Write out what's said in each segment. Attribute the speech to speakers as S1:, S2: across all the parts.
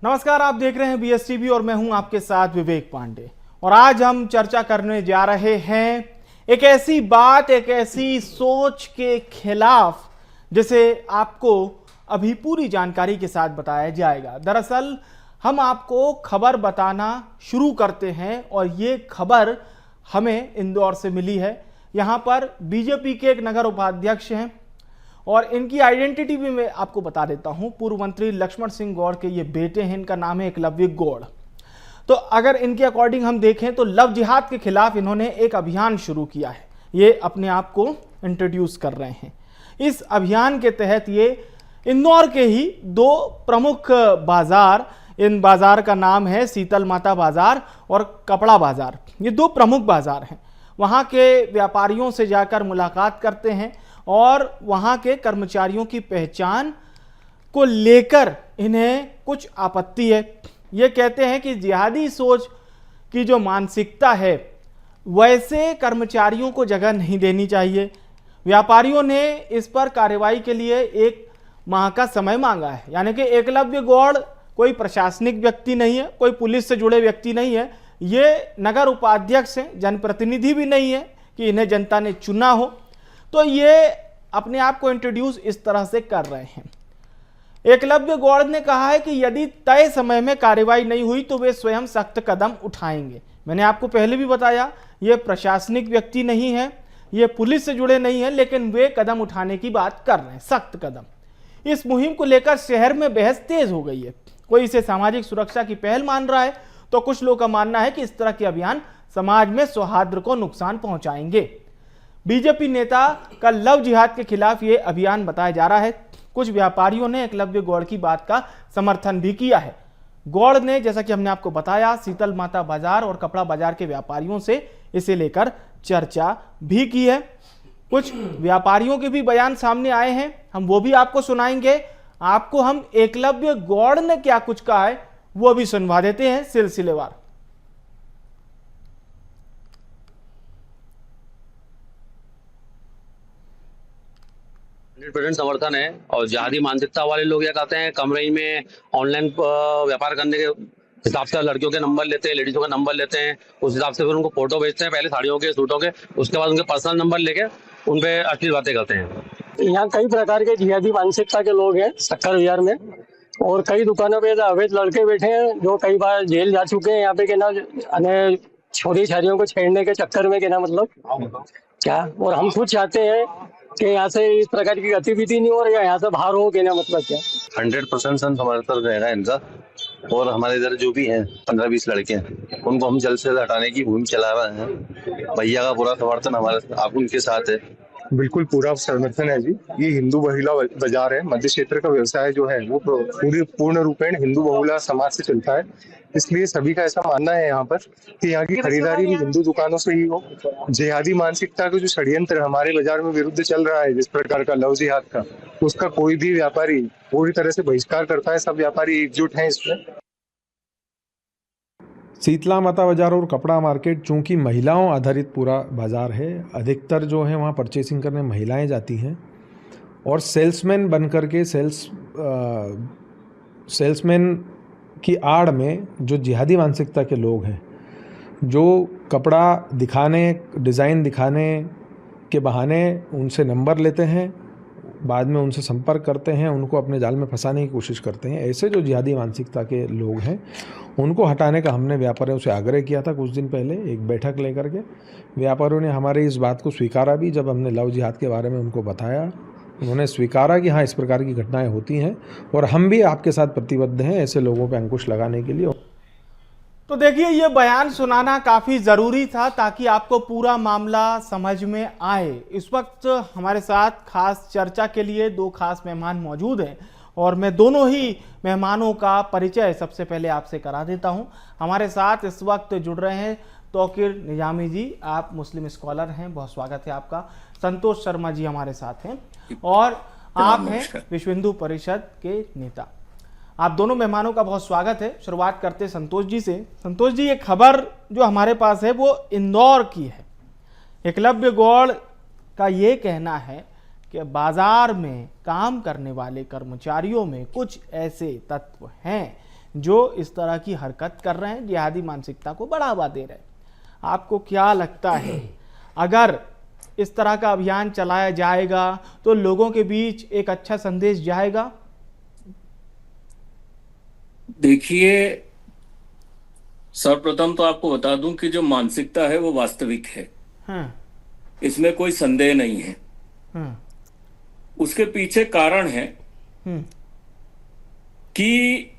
S1: नमस्कार, आप देख रहे हैं BSTV और मैं हूं आपके साथ विवेक पांडे। और आज हम चर्चा करने जा रहे हैं एक ऐसी बात, एक ऐसी सोच के खिलाफ जिसे आपको अभी पूरी जानकारी के साथ बताया जाएगा। दरअसल हम आपको खबर बताना शुरू करते हैं और ये खबर हमें इंदौर से मिली है। यहाँ पर बीजेपी के एक नगर उपाध्यक्ष हैं और इनकी आइडेंटिटी भी मैं आपको बता देता हूं। पूर्व मंत्री लक्ष्मण सिंह गौड़ के ये बेटे हैं, इनका नाम है एकलव्य गौड़। तो अगर इनके अकॉर्डिंग हम देखें तो लव जिहाद के खिलाफ इन्होंने एक अभियान शुरू किया है। ये अपने आप को इंट्रोड्यूस कर रहे हैं। इस अभियान के तहत ये इंदौर के ही दो प्रमुख बाजार, इन बाजार का नाम है शीतल माता बाजार और कपड़ा बाजार। ये दो प्रमुख बाजार हैं। वहाँ के व्यापारियों से जाकर मुलाकात करते हैं और वहाँ के कर्मचारियों की पहचान को लेकर इन्हें कुछ आपत्ति है। ये कहते हैं कि जिहादी सोच की जो मानसिकता है वैसे कर्मचारियों को जगह नहीं देनी चाहिए। व्यापारियों ने इस पर कार्रवाई के लिए 1 माह का समय मांगा है। यानी कि एकलव्य गौड़ कोई प्रशासनिक व्यक्ति नहीं है, कोई पुलिस से जुड़े व्यक्ति नहीं है, ये नगर उपाध्यक्ष हैं, जनप्रतिनिधि भी नहीं है कि इन्हें जनता ने चुना हो। तो ये अपने आप को इंट्रोड्यूस इस तरह से कर रहे हैं। एकलव्य गौड़ ने कहा है कि यदि तय समय में कार्रवाई नहीं हुई तो वे स्वयं सख्त कदम उठाएंगे। मैंने आपको पहले भी बताया, ये प्रशासनिक व्यक्ति नहीं है, ये पुलिस से जुड़े नहीं है, लेकिन वे कदम उठाने की बात कर रहे हैं, सख्त कदम। इस मुहिम को लेकर शहर में बहस तेज हो गई है। कोई इसे सामाजिक सुरक्षा की पहल मान रहा है तो कुछ लोगों का मानना है कि इस तरह के अभियान समाज में सौहार्द को नुकसान पहुंचाएंगे। बीजेपी नेता का लव जिहाद के खिलाफ ये अभियान बताया जा रहा है। कुछ व्यापारियों ने एकलव्य गौड़ की बात का समर्थन भी किया है। गौड़ ने, जैसा कि हमने आपको बताया, शीतल माता बाजार और कपड़ा बाजार के व्यापारियों से इसे लेकर चर्चा भी की है। कुछ व्यापारियों के भी बयान सामने आए हैं, हम वो भी आपको सुनाएंगे। आपको हम एकलव्य गौड़ ने क्या कुछ कहा है वो भी सुनवा देते हैं सिलसिलेवार।
S2: समर्थन है। और जिहादी मानसिकता वाले लोग क्या कहते हैं, कम रेंज में ऑनलाइन व्यापार करने के हिसाब से लड़कियों के नंबर लेते हैं, लेडीजों का नंबर लेते हैं, उस हिसाब से फिर उनको फोटो भेजते हैं, पहले साड़ियों के, सूटों के, उसके बाद उनके पर्सनल नंबर लेके उन पे अश्लील बातें करते हैं।
S3: यहाँ कई प्रकार के जिहादी मानसिकता के लोग हैं सक्कर विहार में, और कई दुकानों पे अवैध लड़के बैठे हैं जो कई बार जेल जा चुके हैं। यहाँ पे क्या ना छोटी छारियों को छेड़ने के चक्कर में, क्या ना मतलब क्या, और हम खुद चाहते हैं कि यहाँ से इस प्रकार की गतिविधि नहीं हो रही है, यहाँ से बाहर हो, क्या मतलब क्या।
S4: 100% समर्थन रहेगा इनका। और हमारे इधर जो भी हैं 15-20 लड़के हैं, उनको हम जल्द से जल्द हटाने की मुहिम चला रहे हैं। भैया का पूरा समर्थन हमारे आप उनके साथ है।
S5: बिल्कुल पूरा समर्थन है जी। ये हिंदू महिला बाजार है। मध्य क्षेत्र का व्यवसाय जो है वो पूर्ण रूपेण हिंदू बहुला समाज से चलता है, इसलिए सभी का ऐसा मानना है यहाँ पर कि यहाँ की खरीदारी भी हिंदू दुकानों से ही हो। जिहादी मानसिकता का जो षड्यंत्र हमारे बाजार में विरुद्ध चल रहा है, जिस प्रकार का लव जिहाद का, उसका कोई भी व्यापारी पूरी तरह से बहिष्कार करता है। सब व्यापारी एकजुट हैं इसमें।
S6: शीतला माता बाजार और कपड़ा मार्केट चूँकि महिलाओं आधारित पूरा बाज़ार है, अधिकतर जो है वहाँ परचेसिंग करने महिलाएं जाती हैं और सेल्समैन बन कर के सेल्समैन की आड़ में जो जिहादी मानसिकता के लोग हैं, जो कपड़ा दिखाने, डिज़ाइन दिखाने के बहाने उनसे नंबर लेते हैं, बाद में उनसे संपर्क करते हैं, उनको अपने जाल में फंसाने की कोशिश करते हैं, ऐसे जो जिहादी मानसिकता के लोग हैं उनको हटाने का हमने व्यापारियों से आग्रह किया था। कुछ दिन पहले एक बैठक लेकर के व्यापारियों ने हमारे इस बात को स्वीकारा भी। जब हमने लव जिहाद के बारे में उनको बताया, उन्होंने स्वीकारा कि हाँ, इस प्रकार की घटनाएं होती हैं और हम भी आपके साथ प्रतिबद्ध हैं ऐसे लोगों पर अंकुश लगाने के लिए।
S1: तो देखिए, ये बयान सुनाना काफ़ी ज़रूरी था ताकि आपको पूरा मामला समझ में आए। इस वक्त हमारे साथ खास चर्चा के लिए 2 खास मेहमान मौजूद हैं और मैं दोनों ही मेहमानों का परिचय सबसे पहले आपसे करा देता हूं। हमारे साथ इस वक्त जुड़ रहे हैं तौकीर निजामी जी, आप मुस्लिम स्कॉलर हैं, बहुत स्वागत है आपका। संतोष शर्मा जी हमारे साथ हैं और आप हैं विश्व हिंदू परिषद के नेता। आप दोनों मेहमानों का बहुत स्वागत है। शुरुआत करते हैं संतोष जी से। संतोष जी, ये खबर जो हमारे पास है वो इंदौर की है। एकलव्य गौड़ का ये कहना है कि बाजार में काम करने वाले कर्मचारियों में कुछ ऐसे तत्व हैं जो इस तरह की हरकत कर रहे हैं, जिहादी मानसिकता को बढ़ावा दे रहे हैं। आपको क्या लगता है, अगर इस तरह का अभियान चलाया जाएगा तो लोगों के बीच एक अच्छा संदेश जाएगा?
S7: देखिए, सर्वप्रथम तो आपको बता दूं कि जो मानसिकता है वो वास्तविक है,
S1: हाँ,
S7: इसमें कोई संदेह नहीं है।
S1: हाँ,
S7: उसके पीछे कारण है कि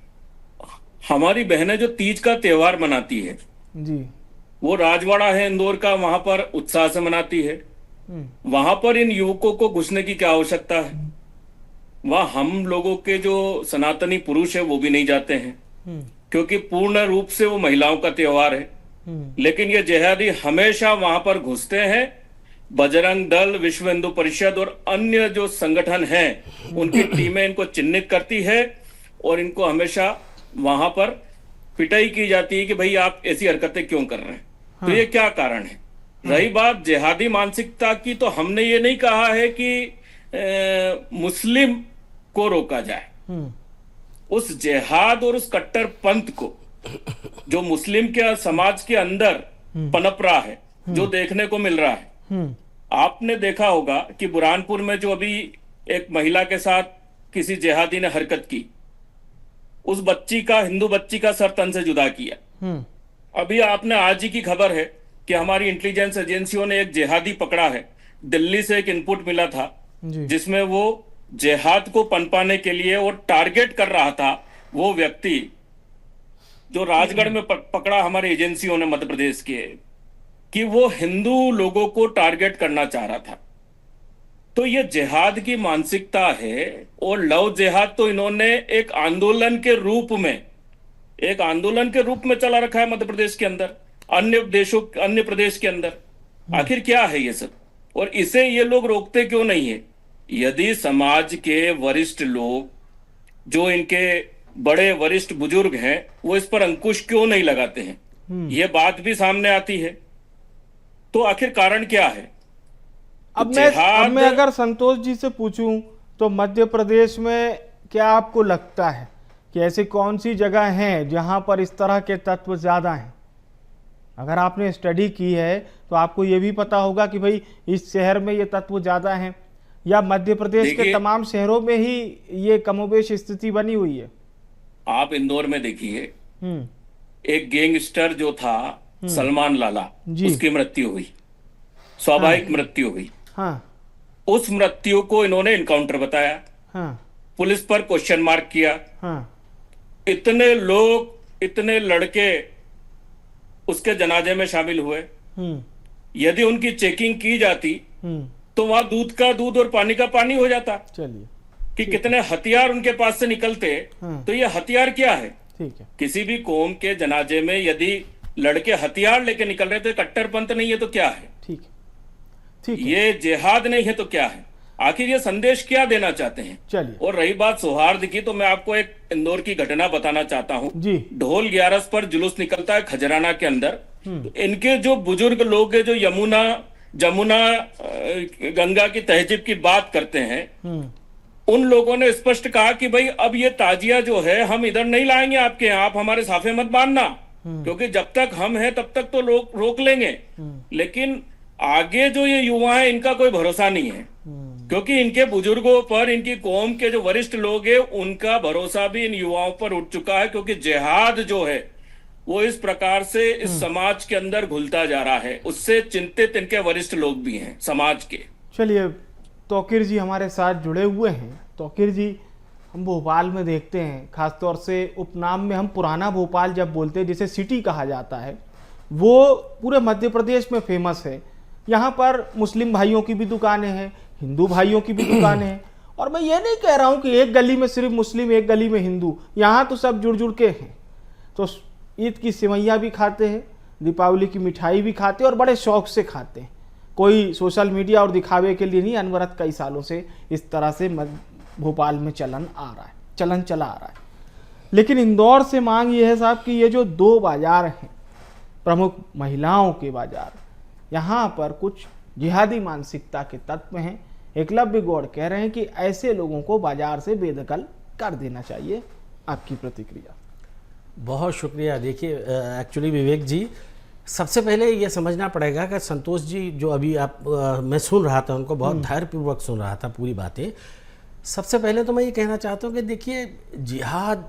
S7: हमारी बहनें जो तीज का त्योहार मनाती है,
S1: जी,
S7: वो राजवाड़ा है इंदौर का, वहां पर उत्साह से मनाती है। वहां पर इन युवकों को घुसने की क्या आवश्यकता है? वहां हम लोगों के जो सनातनी पुरुष है वो भी नहीं जाते हैं, क्योंकि पूर्ण रूप से वो महिलाओं का त्योहार है। लेकिन ये जिहादी हमेशा वहां पर घुसते हैं। बजरंग दल, विश्व हिंदू परिषद और अन्य जो संगठन हैं, उनकी टीमें इनको चिन्हित करती है और इनको हमेशा वहां पर पिटाई की जाती है कि भाई आप ऐसी हरकतें क्यों कर रहे हैं। तो ये क्या कारण है? रही बात जिहादी मानसिकता की, तो हमने ये नहीं कहा है कि मुस्लिम को रोका जाए। उस जिहाद और उस कट्टर पंथ को जो मुस्लिम के समाज के अंदर पनप रहा है, जो देखने को मिल रहा है, आपने देखा होगा कि बुरहानपुर में जो अभी एक महिला के साथ किसी जिहादी ने हरकत की, उस बच्ची का, हिंदू बच्ची का सर तन से जुदा किया। अभी आपने आज ही की खबर है कि हमारी इंटेलिजेंस एजेंसियों ने एक जिहादी पकड़ा है। दिल्ली से एक इनपुट मिला था जिसमें वो जिहाद को पनपाने के लिए और टारगेट कर रहा था वो व्यक्ति जो राजगढ़ में पकड़ा हमारी एजेंसियों ने मध्य प्रदेश के, कि वो हिंदू लोगों को टारगेट करना चाह रहा था। तो ये जिहाद की मानसिकता है। और लव जिहाद तो इन्होंने एक आंदोलन के रूप में चला रखा है मध्य प्रदेश के अंदर, अन्य प्रदेश के अंदर। आखिर क्या है ये सब, और इसे ये लोग रोकते क्यों नहीं है? यदि समाज के वरिष्ठ लोग, जो इनके बड़े वरिष्ठ बुजुर्ग हैं, वो इस पर अंकुश क्यों नहीं लगाते हैं, ये बात भी सामने आती है। तो आखिर कारण क्या है?
S1: अब मैं अगर संतोष जी से पूछूं तो मध्य प्रदेश में क्या आपको लगता है कि ऐसी कौन सी जगह हैं जहां पर इस तरह के तत्व ज्यादा हैं? अगर आपने स्टडी की है तो आपको ये भी पता होगा कि भाई इस शहर में ये तत्व ज्यादा हैं, या मध्य प्रदेश के तमाम शहरों में ही ये कमोबेश स्थिति बनी हुई है।
S7: आप इंदौर में देखिए, एक गैंगस्टर जो था सलमान लाला, उसकी मृत्यु हुई, स्वाभाविक मृत्यु हुई। उस मृत्यु को इन्होंने इनकाउंटर बताया, पुलिस पर क्वेश्चन मार्क किया। इतने लोग, इतने लड़के उसके जनाजे में शामिल हुए। यदि उनकी चेकिंग की जाती तो वहां दूध का दूध और पानी का पानी हो जाता।
S1: चलिए,
S7: कि कितने हथियार उनके पास से निकलते। तो ये हथियार क्या है?
S1: ठीक है,
S7: किसी भी कौम के जनाजे में यदि लड़के हथियार लेके निकल रहे थे, कट्टरपंथ नहीं है तो क्या है?
S1: ठीक है, ठीक है।
S7: ये जिहाद नहीं है तो क्या है? आखिर ये संदेश क्या देना चाहते हैं?
S1: चलिए,
S7: और रही बात सौहार्द की, तो मैं आपको एक इंदौर की घटना बताना चाहता हूँ
S1: जी।
S7: ढोल 11 पर जुलूस निकलता है खजराना के अंदर। तो इनके जो बुजुर्ग लोग हैं, जो जमुना गंगा की तहजीब की बात करते हैं, उन लोगों ने स्पष्ट कहा कि भाई अब ये ताजिया जो है हम इधर नहीं लाएंगे आपके यहाँ, आप हमारे साफे मत बांधना, क्योंकि जब तक हम हैं तब तक तो लोग रोक लेंगे। लेकिन आगे जो ये युवा है, इनका कोई भरोसा नहीं है, क्योंकि इनके बुजुर्गों पर, इनकी कौम के जो वरिष्ठ लोग हैं, उनका भरोसा भी इन युवाओं पर उठ चुका है। क्योंकि जिहाद जो है वो इस प्रकार से इस समाज के अंदर घुलता जा रहा है। उससे चिंतित इनके वरिष्ठ लोग भी हैं समाज के।
S1: चलिए, तौकीर जी हमारे साथ जुड़े हुए हैं। तौकीर जी, हम भोपाल में देखते हैं, खासतौर से उपनाम में हम पुराना भोपाल जब बोलते हैं, जिसे सिटी कहा जाता है, वो पूरे मध्य प्रदेश में फेमस है। यहाँ पर मुस्लिम भाइयों की भी दुकानें हैं, हिंदू भाइयों की भी दुकानें हैं। और मैं ये नहीं कह रहा हूँ कि एक गली में सिर्फ मुस्लिम, एक गली में हिंदू, यहाँ तो सब जुड़ जुड़ के हैं। तो ईद की सिवैयाँ भी खाते हैं, दीपावली की मिठाई भी खाते हैं और बड़े शौक से खाते हैं। कोई सोशल मीडिया और दिखावे के लिए नहीं, अनवरत कई सालों से इस तरह से भोपाल में चलन चला आ रहा है। लेकिन इंदौर से मांग ये है साहब कि ये जो दो बाजार हैं, प्रमुख महिलाओं के बाजार, यहाँ पर कुछ जिहादी मानसिकता के तत्व हैं। एकलव्य गौड़ कह रहे हैं कि ऐसे लोगों को बाजार से बेदखल कर देना चाहिए। आपकी प्रतिक्रिया?
S8: बहुत शुक्रिया। देखिए एक्चुअली विवेक जी, सबसे पहले ये समझना पड़ेगा कि संतोष जी जो अभी आप मैं सुन रहा था, उनको बहुत धैर्यपूर्वक सुन रहा था पूरी बातें। सबसे पहले तो मैं ये कहना चाहता हूँ कि देखिए, जिहाद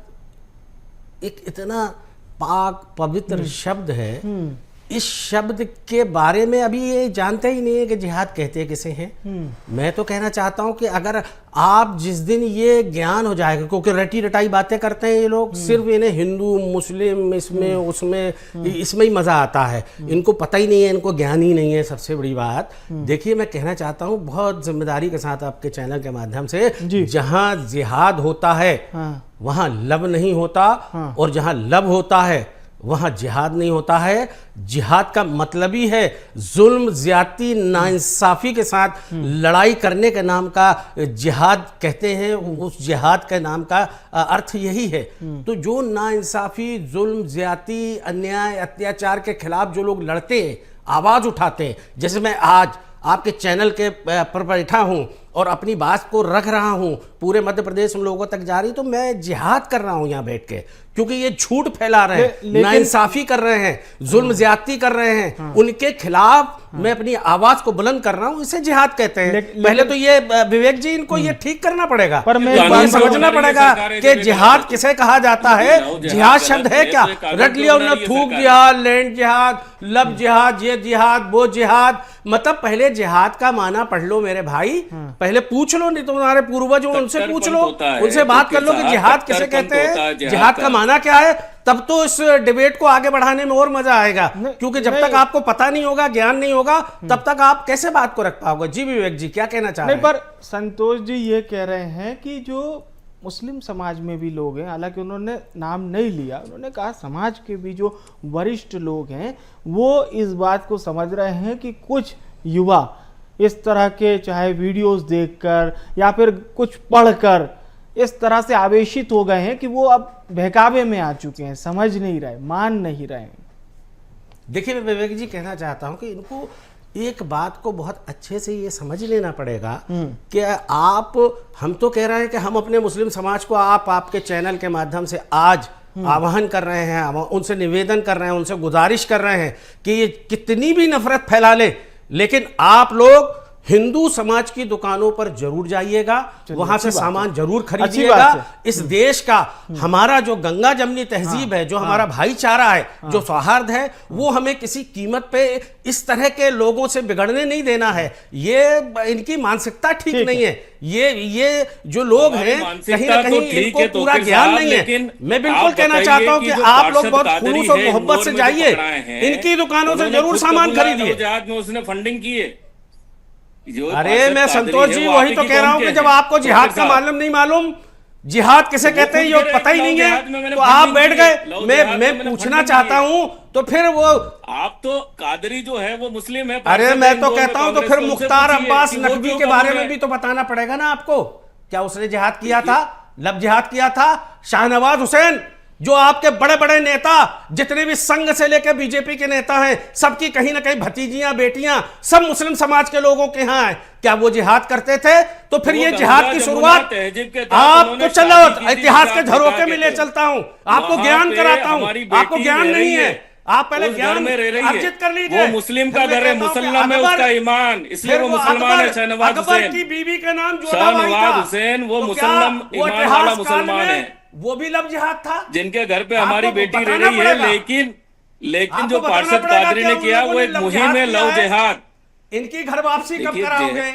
S8: एक इतना पाक पवित्र शब्द है, इस शब्द के बारे में अभी ये जानते ही नहीं है कि जिहाद कहते किसे हैं। मैं तो कहना चाहता हूं कि अगर आप जिस दिन ये ज्ञान हो जाएगा, क्योंकि रटी रटाई बातें करते हैं ये लोग, सिर्फ इन्हें हिंदू मुस्लिम इसमें उसमें इसमें ही मजा आता है, इनको पता ही नहीं है, इनको ज्ञान ही नहीं है। सबसे बड़ी बात देखिए, मैं कहना चाहता हूं बहुत जिम्मेदारी के साथ आपके चैनल के माध्यम से, जहां जिहाद होता है वहां लब नहीं होता, और जहां लब होता है वहां जिहाद नहीं होता है। जिहाद का मतलब ही है जुल्म, ज्यादती, नाइंसाफी के साथ लड़ाई करने के नाम का जिहाद कहते हैं। उस जिहाद के नाम का अर्थ यही है। तो जो नाइंसाफी, जुल्म, ज्यादती, अन्याय, अत्याचार के खिलाफ जो लोग लड़ते हैं, आवाज उठाते हैं, जैसे मैं आज आपके चैनल के पर बैठा हूं और अपनी बात को रख रहा हूं, पूरे मध्य प्रदेश में लोगों तक जा रही, तो मैं जिहाद कर रहा हूं यहां बैठ के, क्योंकि ये झूठ फैला रहे हैं, नाइंसाफी कर रहे हैं, जुल्म ज्यादती कर रहे हैं, उनके खिलाफ मैं अपनी आवाज को बुलंद कर रहा हूं, इसे जिहाद कहते हैं। पहले तो ये विवेक जी, इनको ये ठीक करना पड़ेगा, पर मैं समझना पड़ेगा कि जिहाद किसे कहा जाता है। जिहाद शब्द है क्या? रट लिया उन्होंने, थूक जिहाद, लैंड जिहाद, लब जिहाद, ये जिहाद, वो जिहाद। मतलब पहले जिहाद का माना पढ़ लो मेरे भाई, पहले पूछ लो, नहीं तो तुम्हारे पूर्वज हो उनसे पूछ लो, उनसे बात कर लो कि जिहाद किसे कहते हैं, जिहाद का माना क्या है। तब तो इस डिबेट को आगे बढ़ाने में और मजा आएगा, क्योंकि जब तक आपको पता नहीं होगा, ज्ञान नहीं होगा, तब तक आप कैसे बात को रख पाओगे। जी विवेक जी, क्या कहना चाह रहे हैं?
S1: नहीं, पर संतोष जी ये कह रहे हैं कि जो मुस्लिम समाज में भी लोग हैं, हालांकि उन्होंने नाम नहीं लिया, उन्होंने कहा समाज के भी जो वरिष्ठ लोग हैं वो इस बात को समझ रहे हैं कि कुछ युवा इस तरह के चाहे वीडियोस देखकर या फिर कुछ पढ़कर इस तरह से आवेशित हो गए हैं कि वो अब बहकावे में आ चुके हैं, समझ नहीं रहे, मान नहीं रहे।
S8: देखिए, मैं विवेक जी कहना चाहता हूं कि इनको एक बात को बहुत अच्छे से ये समझ लेना पड़ेगा कि आप, हम तो कह रहे हैं कि हम अपने मुस्लिम समाज को आपके चैनल के माध्यम से आज आह्वान कर रहे हैं, उनसे निवेदन कर रहे हैं, उनसे गुजारिश कर रहे हैं कि ये कितनी भी नफरत फैला ले, लेकिन आप लोग हिंदू समाज की दुकानों पर जरूर जाइएगा, वहां से सामान जरूर खरीदिएगा। इस देश का, हमारा जो गंगा जमनी तहजीब है, जो हमारा भाईचारा है, जो सौहार्द है, वो हमें किसी कीमत पे इस तरह के लोगों से बिगड़ने नहीं देना है। ये इनकी मानसिकता ठीक नहीं है। ये जो लोग हैं, कहीं ना कहीं इनको पूरा ज्ञान नहीं है। मैं बिल्कुल कहना चाहता हूं कि आप लोग बहुत खुलूस और मोहब्बत से जाइए, इनकी दुकानों से जरूर सामान खरीदिए।
S7: उसने फंडिंग की है।
S8: अरे मैं संतोष जी वही तो कह रहा हूं कि जब आपको जिहाद का मालूम नहीं, मालूम जिहाद किसे कहते हैं ये पता ही नहीं है, तो आप बैठ गए। मैं पूछना चाहता हूं तो फिर वो,
S7: आप तो कादरी जो है वो मुस्लिम है।
S8: अरे मैं तो कहता हूं तो फिर मुख्तार अब्बास नकवी के बारे में भी तो बताना पड़ेगा ना आपको। क्या उसने जिहाद किया था? लब जिहाद किया था। शाहनवाज हुसैन, जो आपके बड़े बड़े नेता, जितने भी संघ से लेकर बीजेपी के नेता हैं, सबकी कहीं ना कहीं भतीजियां, बेटियां, सब मुस्लिम समाज के लोगों के यहाँ है। क्या वो जिहाद करते थे? तो फिर ये जिहाद की शुरुआत आपको, चलो इतिहास के झरोखे में ले चलता हूं, आपको ज्ञान कराता हूं। आपको ज्ञान नहीं है, आप पहले ज्ञान अर्जित कर लीजिए।
S7: वो मुस्लिम का घर है, मुसल्लम है उसका ईमान, इसलिए वो मुसलमान है। शहनवाज हुसैन
S8: की बीवी का नाम
S7: शहनवाज हुसैन, वो मुसल्लम ईमान वाला मुसलमान है।
S8: वो भी लब जिहाद था,
S7: जिनके घर पे हमारी बेटी रह रही है। लेकिन जो पार्षद कादरी ने किया वो एक मुहिम है लव जिहाद।
S8: इनकी घर वापसी कब कराओगे?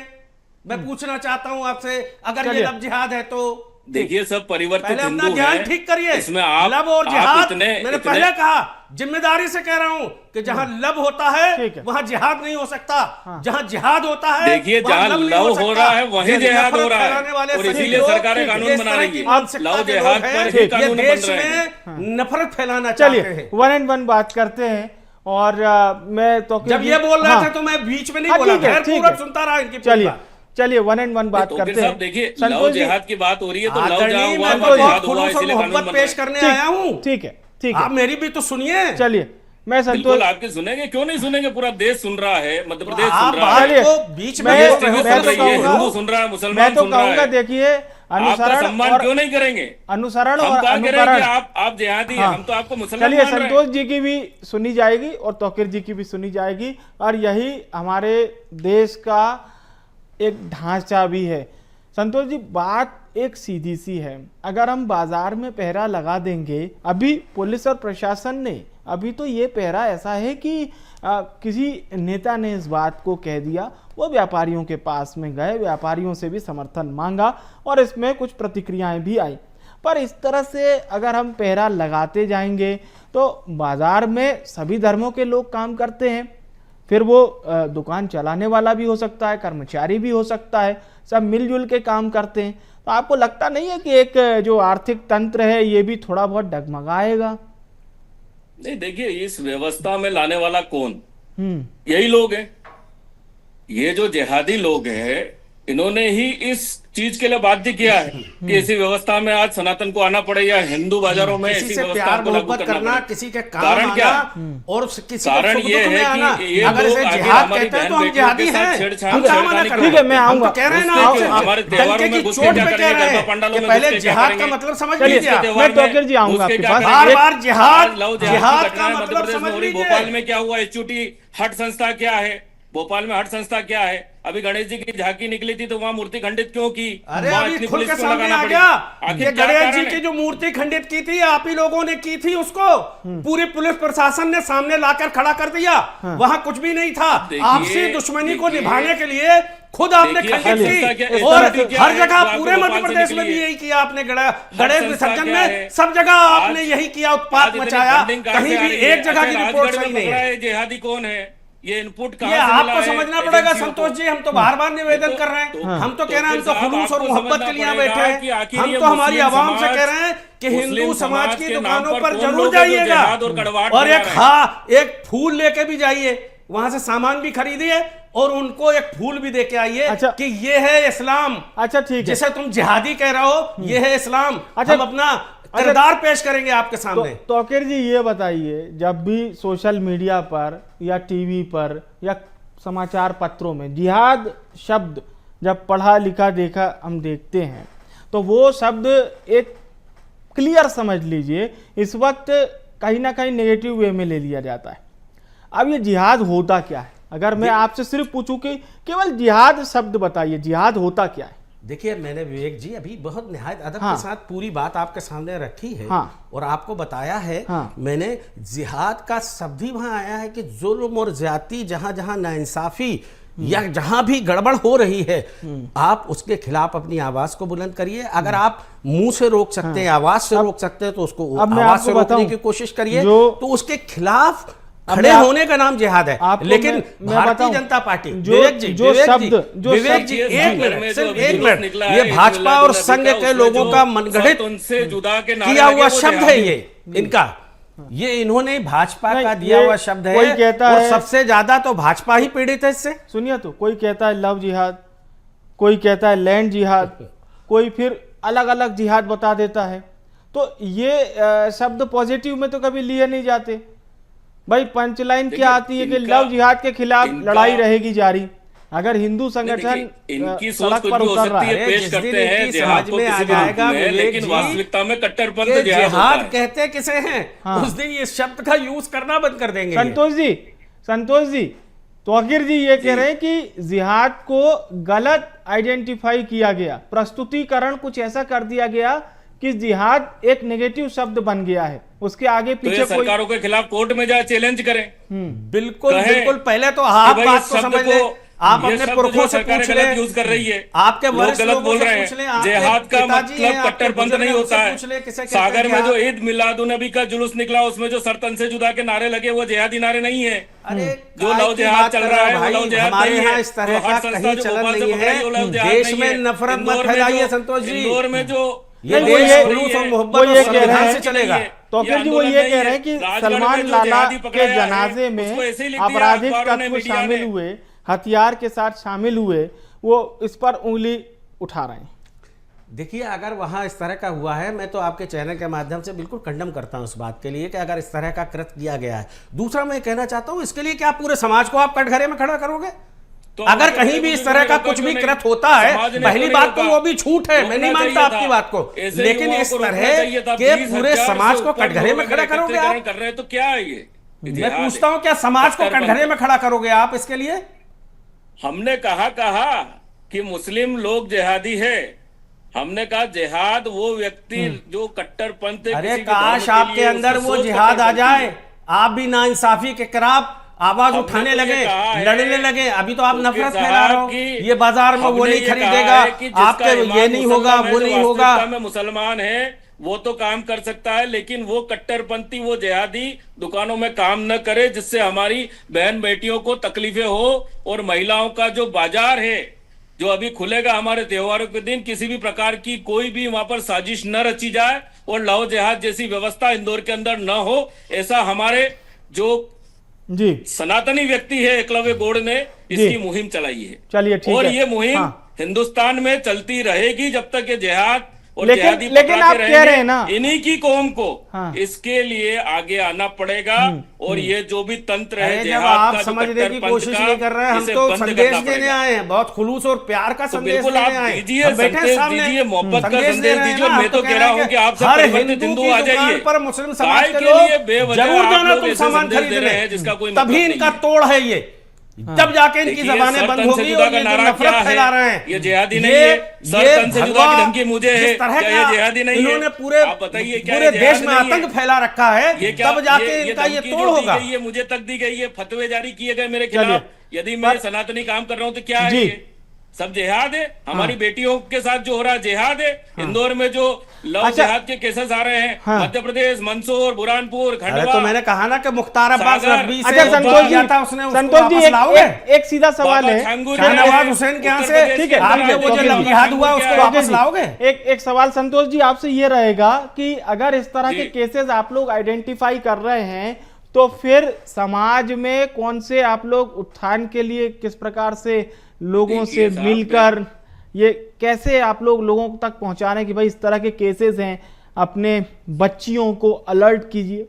S8: मैं पूछना चाहता हूं आपसे, अगर ये लब जिहाद है तो
S7: देखिए, सब परिवर्तित हिंदू
S8: ध्यान ठीक करिए।
S7: इसमें आप
S8: लब और जिहाद, मैंने पहले कहा, जिम्मेदारी से कह रहा हूं कि जहां लब होता है वहां जिहाद नहीं हो सकता। जहां जिहाद होता है,
S7: देखिए, जहां लव हो रहा है वहीं जिहाद हो रहा है, और इसीलिए सरकारें कानून बना रही है। लव जिहाद पर ही कानून बन रहे हैं।
S8: नफरत फैलाना चाहते हैं।
S1: 1 and 1 बात करते हैं। और मैं तो
S8: जब ये बोल रहे थे तो मैं बीच में नहीं बोला, पूरा सुनता रहा इनकी।
S1: चलिए 1 and 1 बात करते हैं।
S7: देखिए, लव जिहाद की बात हो रही है तो लव जहां हुआ, जिहाद हुआ, इसलिए कानून
S8: पेश करने आया हूं।
S1: ठीक है,
S8: आप मेरी भी तो सुनिए।
S1: चलिए, मैं
S7: बिल्कुल आपके सुनेंगे, क्यों नहीं सुनेंगे? पूरा देश सुन रहा है, मध्य प्रदेश सुन रहा है,
S8: बीच में
S7: हिंदू सुन रहा है, मुसलमान सुन रहा है।
S1: देखिए,
S7: आपका सम्मान क्यों नहीं करेंगे?
S1: अनुसरण
S7: हम
S1: और
S7: कहा कह रहे हैं
S1: अनुकरण।
S7: कि आप जिहादी हैं, हम तो आपको मुसलमान
S1: चलिए,
S7: मान रहे हैं।
S1: संतोष जी की भी सुनी जाएगी और तौकीर जी की भी सुनी जाएगी, और यही हमारे देश का एक ढांचा भी है। संतोष जी, बात एक सीधी सी है, अगर हम बाजार में पहरा लगा देंगे, अभी पुलिस और प्रशासन ने, अभी तो ये पहरा ऐसा है कि किसी नेता ने इस बात को कह दिया, वो व्यापारियों के पास में गए, व्यापारियों से भी समर्थन मांगा और इसमें कुछ प्रतिक्रियाएं भी आई। पर इस तरह से अगर हम पहरा लगाते जाएंगे तो बाजार में सभी धर्मों के लोग काम करते हैं, फिर वो दुकान चलाने वाला भी हो सकता है, कर्मचारी भी हो सकता है, सब मिलजुल के काम करते हैं। तो आपको लगता नहीं है कि एक जो आर्थिक तंत्र है ये भी थोड़ा बहुत डगमगाएगा?
S7: नहीं, देखिए, इस व्यवस्था में लाने वाला कौन? यही लोग हैं। ये जो जिहादी लोग हैं, इन्होंने ही इस चीज के लिए बाध्य किया है कि ऐसी व्यवस्था में आज सनातन को आना पड़े, या हिंदू बाजारों में
S8: किसी
S7: ऐसी
S8: से
S7: व्यवस्था
S8: प्यार
S7: को लागू
S8: मोहब्बत
S7: करना
S8: करना,
S7: पड़े।
S8: किसी के काम
S7: कारण क्या?
S8: आना और किसी के
S7: कारण
S8: सुख
S7: ये
S8: दुख में
S7: है
S8: आना।
S7: कि ये
S8: अगर
S7: लोग
S8: इसे
S7: आगे
S8: जिहाद
S7: हमारी
S8: कहते हैं तो
S7: बहन
S8: हम जिहादी
S7: बेटियों के
S8: हैं,
S7: साथ छेड़छाड़
S8: हम क्या मना
S7: छेड़खानी
S8: कर
S7: कर
S8: रहे
S1: ठीक है, मैं
S8: हैं? हम
S1: आऊंगा।
S8: तो कह रहे हैं ना,
S7: उसके
S8: आपसे
S7: हमारे त्योहारों
S8: डंके
S7: में
S8: की
S7: घुस के
S8: चोट
S7: क्या
S8: पे कह
S7: करेंगे?
S8: रहे
S7: गरबा
S8: हैं
S7: पंडालों
S8: कि
S7: में
S8: पहले
S7: घुस के क्या
S8: जिहाद का
S7: करेंगे?
S8: मतलब समझ
S1: चलिए,
S8: लीजिए आप।
S1: मैं तौकीर जी आऊंगा आपके पास।
S8: बार बार जिहाद,
S7: लव
S8: जिहाद
S7: घटना
S8: का
S7: है, मध्य
S8: मतलब
S7: प्रदेश में
S8: समझ
S7: हो रही।
S8: लीजिए।
S7: भोपाल में क्या हुआ? एचयूटी हट संस्था क्या है? भोपाल में हट संस्था क्या है? अभी गणेश जी की झांकी निकली थी तो वहां मूर्ति खंडित क्यों की?
S8: अरे
S7: वहां
S8: अभी
S7: इतनी
S8: खुल
S7: पुलिस
S8: के
S7: क्यों
S8: सामने
S7: लगाना
S8: आ
S7: पड़ी?
S8: गया
S7: आखिर
S8: कि
S7: क्या
S8: गणेश
S7: कारण
S8: जी
S7: है?
S8: की जो मूर्ति खंडित की थी, आप ही लोगों ने की थी उसको, पूरी पुलिस प्रशासन ने सामने लाकर खड़ा कर दिया। वहां कुछ भी नहीं था। आपसी दुश्मनी को निभाने के लिए खुद आपने खंडित की, और हर जगह पूरे मध्य प्रदेश में भी यही किया आपने। गणेश विसर्जन में सब जगह आपने यही किया, उत्पात मचाया। कहीं भी एक जगह की रिपोर्ट सही नहीं है।
S7: जिहादी कौन है? ये इनपुट
S8: ये आपको समझना पड़ेगा संतोष जी। हम तो बार बार निवेदन कर रहे हैं, हम तो कह रहे हैं, हम तो खुलूस और मोहब्बत के लिए यहाँ बैठे हैं। हम तो हमारी आवाम से कह रहे हैं कि हिंदू समाज की दुकानों पर जरूर जाइएगा, और एक फूल लेके भी जाइए, वहां से सामान भी खरीदिए और उनको एक फूल भी दे के आइए।
S1: अच्छा,
S8: कि ये है इस्लाम।
S1: अच्छा, ठीक है।
S8: जैसे तुम जिहादी कह रहे हो, ये है इस्लाम।
S1: अच्छा,
S8: हम अपना किरदार पेश करेंगे आपके सामने।
S1: तौकीर जी, ये बताइए, जब भी सोशल मीडिया पर या टीवी पर या समाचार पत्रों में जिहाद शब्द जब पढ़ा लिखा देखा हम देखते हैं, तो वो शब्द एक क्लियर समझ लीजिए इस वक्त कहीं ना कहीं नेगेटिव वे में ले लिया जाता है। अब ये जिहाद होता क्या है? अगर मैं आपसे सिर्फ पूछूं कि केवल जिहाद शब्द बताइए, जिहाद होता क्या है?
S8: देखिए, मैंने विवेक जी अभी बहुत निहायत अदब
S1: हाँ।
S8: के साथ पूरी बात आपके सामने रखी है।
S1: हाँ।
S8: और आपको बताया है।
S1: हाँ।
S8: मैंने जिहाद का शब्द ही वहां आया है कि जुल्म और ज्यादती, जहां जहां नाइंसाफी या जहां भी गड़बड़ हो रही है, आप उसके खिलाफ अपनी आवाज को बुलंद करिए। अगर आप मुंह से रोक सकते हैं, आवाज से रोक सकते हैं, तो उसको आवाज से रोकने की कोशिश करिए। तो उसके खिलाफ खड़े होने का नाम जिहाद है। लेकिन भारतीय जनता पार्टी, विवेक जी, एक मिनट, ये भाजपा और संघ के लोगों का मनगढ़ंत किया हुआ शब्द है ये इनका। ये इन्होंने भाजपा का दिया हुआ शब्द है,
S1: कोई कहता
S8: और
S1: है,
S8: सबसे ज्यादा तो भाजपा ही पीड़ित है इससे।
S1: सुनिए, तो कोई कहता है लव जिहाद, कोई कहता है लैंड जिहाद, कोई फिर अलग अलग जिहाद बता देता है। तो ये शब्द पॉजिटिव में तो कभी लिए नहीं जाते भाई। पंचलाइन क्या आती है कि लव जिहाद के खिलाफ लड़ाई रहेगी जारी। अगर हिंदू संगठन
S7: इनकी सोच
S1: सड़क
S7: कुछ
S1: पर
S7: भी हो
S1: उतर रहा
S7: सकती है,
S1: है,
S7: पेश करते हैं जिहाद को किसी भी रूप में, लेकिन वास्तविकता में कट्टरपंथ
S8: जिहाद कहते किसे हैं, उस दिन ये शब्द का यूज करना बंद कर देंगे।
S1: संतोष जी, तौकीर जी ये कह रहे हैं कि जिहाद को गलत आइडेंटिफाई किया गया, प्रस्तुतिकरण कुछ ऐसा कर दिया गया कि जिहाद एक नेगेटिव शब्द बन गया है। उसके आगे पीछे
S7: तो सरकारों के खिलाफ कोर्ट में जाए, चैलेंज करें।
S8: बिल्कुल बिल्कुल। पहले तो आप बात को समझ ले, आप अपने पुरखों से पूछ ले,
S7: यूज कर रही है,
S8: आपके
S7: लोग गलत बोल रहे हैं। जिहाद का मतलब कट्टरपंथ नहीं होता है। सागर में जो ईद मिलादुन्नबी का जुलूस निकला, उसमें जो सरतन से जुदा के नारे लगे, वो जिहादी नारे नहीं है। जो लव जिहाद चल रहा है, वो लव जिहाद
S8: हमारे यहाँ इस तरह का कहीं चलन नहीं है। देश में नफरत मत फैलाइए संतोष जी।
S7: इंदौर में जो
S8: ये देश खुलूस और मोहब्बत और संविधान से चलेगा।
S1: तौकीर जी वो ये कह रहे हैं कि सलमान लाला के जनाजे में आपराधिक तत्व शामिल हुए, हथियार के साथ शामिल हुए, वो इस पर उंगली उठा रहे हैं।
S8: देखिए, अगर वहां इस तरह का हुआ है, मैं तो आपके चैनल के माध्यम से बिल्कुल कंडम करता हूं इस बात के लिए कि अगर इस तरह का कृत्य किया गया है। दूसरा मैं कहना चाहता हूं, इसके लिए क्या पूरे समाज को आप कटघरे में खड़ा करोगे?
S7: तो
S8: अगर
S7: हमारे
S8: कहीं भी इस
S7: बुजुर्गों
S8: तरह
S7: ने
S8: का
S7: रोका
S8: कुछ
S7: क्यों
S8: भी
S7: नहीं?
S8: कृत होता है,
S7: समाज ने
S8: पहली
S7: क्यों
S8: बात
S7: नहीं
S8: तो
S7: रोका?
S8: वो भी छूट है, मैं नहीं
S7: रोकना
S8: मानता
S7: चाहिए
S8: आपकी
S7: था।
S8: बात को,
S7: ऐसे
S8: लेकिन
S7: युवाओं
S8: इस
S7: को रोकना
S8: तरह
S7: चाहिए था।
S8: के
S7: 20,000
S8: पूरे समाज
S7: से
S8: को
S7: ऊपर
S8: कटघरे में
S7: लोग
S8: खड़ा
S7: अगर
S8: करोगे
S7: एकत्रीकरण
S8: आप?
S7: कर रहे हैं तो क्या है ये?
S8: मैं पूछता हूं, क्या समाज को कटघरे में खड़ा करोगे आप इसके लिए?
S7: हमने कहा कि मुस्लिम लोग जिहादी है। हमने कहा जिहाद वो व्यक्ति जो कट्टरपंथ
S8: अरे
S7: किसी भी
S8: काश
S7: धर्म के
S8: आपके
S7: लिए
S8: अंदर
S7: उसकी
S8: वो
S7: सोच
S8: जिहाद आ
S7: कट्टरपंथी
S8: जाए,
S7: है।
S8: आप भी नाइंसाफी के खिलाफ आवाज
S7: हमने
S8: उठाने
S7: तो ये
S8: लगे,
S7: कहा है,
S8: लड़ने लगे। अभी तो आप
S7: मुफ्ती
S8: नफरत
S7: साहब
S8: फैला रहे हो,
S7: की
S8: ये बाजार में वो
S7: हमने
S8: नहीं
S7: ये कहा
S8: खरीदेगा,
S7: है कि जिसका
S8: आपके ये
S7: ईमान
S8: नहीं होगा,
S7: मुसलमान है,
S8: वो
S7: जो
S8: नहीं होगा।
S7: वास्तविकता में मुसलमान है, वो तो काम कर सकता है, लेकिन वो कट्टरपंथी, वो जिहादी दुकानों में काम न करे जिससे हमारी बहन बेटियों को तकलीफें हो। और महिलाओं का जो बाजार है जो अभी खुलेगा हमारे त्योहारों के दिन, किसी भी प्रकार की कोई भी वहां पर साजिश न रची जाए और लव जिहाद जैसी व्यवस्था इंदौर के अंदर न हो, ऐसा हमारे जो
S1: जी
S7: सनातनी व्यक्ति है एकलव्य गौड़ ने इसकी मुहिम चलाई है।
S1: चलिए ठीक
S7: और
S1: है।
S7: ये मुहिम
S1: हाँ।
S7: हिंदुस्तान में चलती रहेगी जब तक ये जिहाद और
S1: लेकिन
S7: जिहादी
S1: आप
S7: पकड़ाते
S1: कह रहे हैं ना,
S7: रहेंगे। इन्हीं की कौम को
S1: हाँ।
S7: इसके लिए आगे आना पड़ेगा और ये जो भी तंत्र है
S8: अरे जब
S7: जिहाद
S8: आप
S7: का, जो
S8: समझने की
S7: कट्टरपंथ
S8: कोशिश
S7: का,
S8: नहीं कर रहे हैं, हम
S7: इसे
S8: तो
S7: बंद
S8: संदेश
S7: करना
S8: देने
S7: पड़ेगा।
S8: आए हैं, बहुत खुलूस और प्यार का
S7: तो
S8: संदेश
S7: बिल्कुल
S8: देने
S7: आप
S8: आए हैं।
S7: दीजिए,
S8: हम बैठे हैं
S7: संदेश
S8: सामने,
S7: दीजिए, मोहब्बत का
S8: संदेश
S7: संदेश
S8: दे रहे हैं
S7: दीजिए।
S8: ना,
S7: मैं
S8: आप
S7: तो
S8: कह
S7: कह
S8: रहे
S7: रहा
S8: हैं
S7: हूं कि आपसे
S8: हर
S7: परिवर्तित
S8: हिंदू
S7: हिंदू
S8: की
S7: आ
S8: दुकान
S7: जाइए।
S8: पर मुस्लिम समाज
S7: काय
S8: के
S7: के लिए
S8: लोग
S7: बेवजह
S8: जरूर
S7: आप
S8: जाना
S7: लोग
S8: तुम
S7: ऐसे
S8: सामान
S7: संदेश दे रहे
S8: खरीदने,
S7: हैं जिसका कोई मतलब
S8: तभी
S7: नहीं
S8: इनका
S7: है।
S8: तोड़ है ये। जब जाके इनकी
S7: देखिए,
S8: जबानें
S7: सर
S8: बंद
S7: तन से
S8: होगी
S7: जुदा
S8: और
S7: का
S8: ये जो
S7: नारा
S8: नफरत
S7: क्या है?
S8: फैला रहे हैं,
S7: ये जिहादी नहीं है। सर तन से जुदा की धमकी मुझे है।
S8: जिस तरह
S7: क्या
S8: का
S7: ये जिहादी नहीं है?
S8: इन्होंने पूरे
S7: आप बताइए, क्या
S8: पूरे
S7: ये
S8: देश
S7: जिहाद
S8: में
S7: नहीं है?
S8: आतंक फैला रखा है,
S7: ये क्या
S8: तब जाके इनका ये
S7: धमकी
S8: तोड़
S7: जो दी
S8: होगा।
S7: गई है, मुझे तक दी गई है, फतवे जारी किए गए मेरे
S1: चलिए।
S7: खिलाफ। यदि मैं सनातनी काम कर रहा हूं तो क्या है
S1: जी।
S7: ये? सब जिहाद है। हमारी बेटियों के साथ जो हो रहा है जिहाद है। इंदौर में जो लव
S1: अच्छा।
S7: जिहाद के केसेस आ रहे हैं,
S1: हाँ।
S7: मध्य प्रदेश, मंदसौर, बुरहानपुर,
S8: अरे
S7: खंडवा,
S8: तो मैंने कहा ना कि मुख्तार अब्बास
S7: सागर।
S8: रब्बी से
S1: अच्छा संतोष
S8: किया
S1: जी,
S8: था उसने, उसको
S1: संतोश जी
S8: वापस लाओगे?
S1: एक सीधा सवाल
S7: बाबा
S1: है।
S7: छांगुर
S8: शाहनवाज
S7: है,
S8: हुसैन के यहाँ
S7: उत्तर
S8: से
S7: प्रदेश
S1: ठीक
S7: के
S1: है,
S7: अंदर
S8: आपके वो जो
S7: बाबा
S8: लव जिहाद हुआ
S7: छांगुर
S8: उसको
S7: क्या है?
S8: वापस लाओगे?
S1: एक सवाल संतोष जी आपसे ये रहेगा कि अगर इस तरह के
S7: जी।
S1: केसेस आप लोग आइडेंटिफाई कर रहे हैं तो फिर समाज में कौन से आप लोग उत्थान के लिए किस प्रकार से लोगों से
S7: देखिए साहब,
S1: मिलकर ये कैसे आप लोग लोगों तक पहुंचाने कि भाई इस तरह के केसेस हैं, अपने बच्चियों को अलर्ट कीजिए।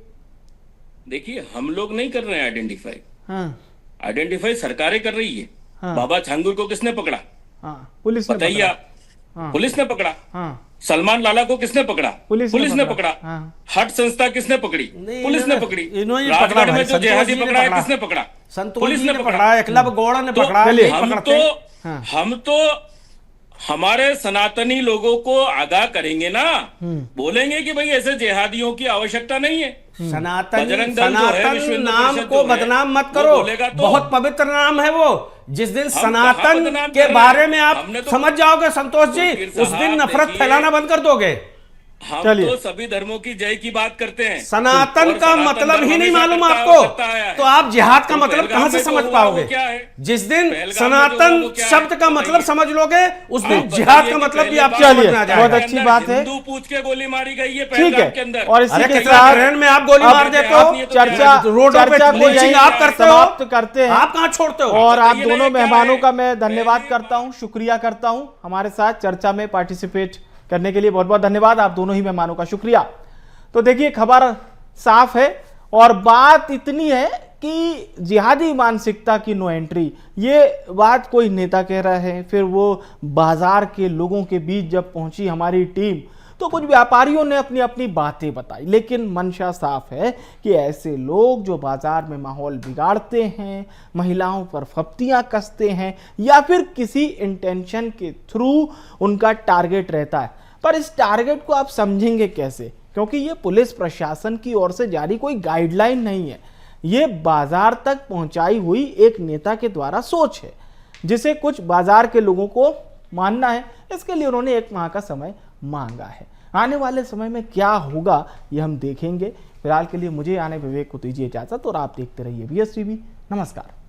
S7: देखिए, हम लोग नहीं कर रहे हैं आइडेंटिफाई।
S1: हाँ
S7: आइडेंटिफाई सरकारें कर रही है।
S1: हाँ।
S7: बाबा छांगुर को किसने पकड़ा?
S1: हाँ पुलिस ने
S7: बताइए
S1: पकड़ा।
S7: आप।
S1: हाँ।
S7: पुलिस ने पकड़ा।
S1: हाँ
S7: सलमान लाला को किसने पकड़ा?
S1: पुलिस ने
S7: पकड़ा।
S1: हाँ।
S7: हट संस्था किसने पकड़ी?
S8: नहीं,
S7: पुलिस ने
S8: इन्होंने-
S7: पकड़ी।
S8: इन्होंने पकड़ा
S7: राजगढ़
S8: भाई,
S7: में जो
S8: संतोष
S7: जिहादी
S8: जी ने
S7: पकड़ा है
S8: पकड़ा।
S7: किसने पकड़ा?
S8: संतोष
S7: पुलिस
S8: जी
S7: ने
S8: ने
S7: पकड़ा।
S8: पकड़ा, एकलव्य गौड़ ने
S7: तो
S8: पकड़ा,
S1: चलिए,
S8: ये
S7: हम
S8: पकड़ते हैं।
S1: हाँ।
S7: तो हमारे सनातनी लोगों को आगाह करेंगे ना, बोलेंगे कि भाई ऐसे जिहादियों की आवश्यकता नहीं है।
S8: सनातन
S7: बजरंग दल जो है, विश्व
S8: सनातन
S7: हिंदू
S8: नाम
S7: परिषद
S8: को
S7: जो है,
S8: बदनाम मत
S7: वो
S8: करो,
S7: बोलेगा तो-
S8: बहुत पवित्र नाम है वो। जिस दिन
S7: कहाँ
S8: सनातन
S7: बदनाम
S8: के
S7: कर रहे
S8: बारे
S7: हैं?
S8: में आप
S7: हमने तो-
S8: समझ जाओगे संतोष जी,
S7: फकीर
S8: उस दिन
S7: साहब,
S8: नफरत
S7: देखिए,
S8: फैलाना बंद कर दोगे।
S7: हम
S1: चलिए।
S7: तो सभी धर्मों की जय की बात करते हैं।
S8: सनातन
S7: और
S8: का
S7: सनातन
S8: मतलब
S7: धर्म
S8: ही नहीं
S7: हमेशा
S8: मालूम
S7: करता
S8: आपको,
S7: आया है।
S8: तो आप जिहाद का
S7: तो
S8: मतलब
S7: पहलगाम
S8: कहां से
S7: में जो
S8: समझ
S7: हुआ
S8: पाओगे?
S7: वो क्या है?
S8: जिस दिन
S7: पहलगाम में जो हुआ
S8: सनातन
S7: वो क्या है?
S8: शब्द का मतलब
S7: बताइए।
S8: समझ लोगे, उस दिन
S7: आप
S8: जिहाद
S7: बताइए
S8: का
S7: कि
S8: मतलब भी
S7: पहले
S8: आपको
S7: बार
S8: समझ में आ
S1: चलिए,
S8: जाएगा।
S1: बहुत अच्छी बात है।
S7: हिंदू पूछ के गोली मारी गई है
S1: ठीक
S7: पहलगाम
S1: है,
S7: के अंदर।
S1: और इसी
S8: अरे
S1: के
S8: कितना
S1: साथ
S8: ट्रेन में आप गोली
S1: अब
S8: मार देते हो,
S1: चर्चा
S8: रोडों पे
S1: चर्चा को
S8: लिंचिंग
S1: यहीं
S8: आप करते हो,
S1: समाप्त करते हैं।
S8: आप कहां छोड़ते हो?
S1: और आप
S7: बताइए ना,
S1: दोनों
S7: ये क्या
S1: मेहमानों
S7: है?
S1: का मैं धन्यवाद
S7: पहली
S1: करता हूं, शुक्रिया करता हूं हमारे साथ चर्चा में पार्टिसिपेट करने के लिए। बहुत बहुत धन्यवाद आप दोनों ही मेहमानों का, शुक्रिया। तो देखिए, खबर साफ है और बात इतनी है कि जिहादी मानसिकता की नो एंट्री, ये बात कोई नेता कह रहा है। फिर वो बाजार के लोगों के बीच जब पहुंची हमारी टीम, तो कुछ व्यापारियों ने अपनी अपनी बातें बताई, लेकिन मंशा साफ है कि ऐसे लोग जो बाजार में माहौल बिगाड़ते हैं, महिलाओं पर फप्तियां कसते हैं या फिर किसी इंटेंशन के थ्रू उनका टारगेट रहता है। पर इस टारगेट को आप समझेंगे कैसे? क्योंकि ये पुलिस प्रशासन की ओर से जारी कोई गाइडलाइन नहीं है, ये बाजार तक पहुंचाई हुई एक नेता के द्वारा सोच है, जिसे कुछ बाजार के लोगों को मानना है। इसके लिए उन्होंने 1 माह का समय मांगा है। आने वाले समय में क्या होगा ये हम देखेंगे। फिलहाल के लिए मुझे यानी विवेक को दीजिए इजाजत और आप देखते रहिए VSTV। नमस्कार।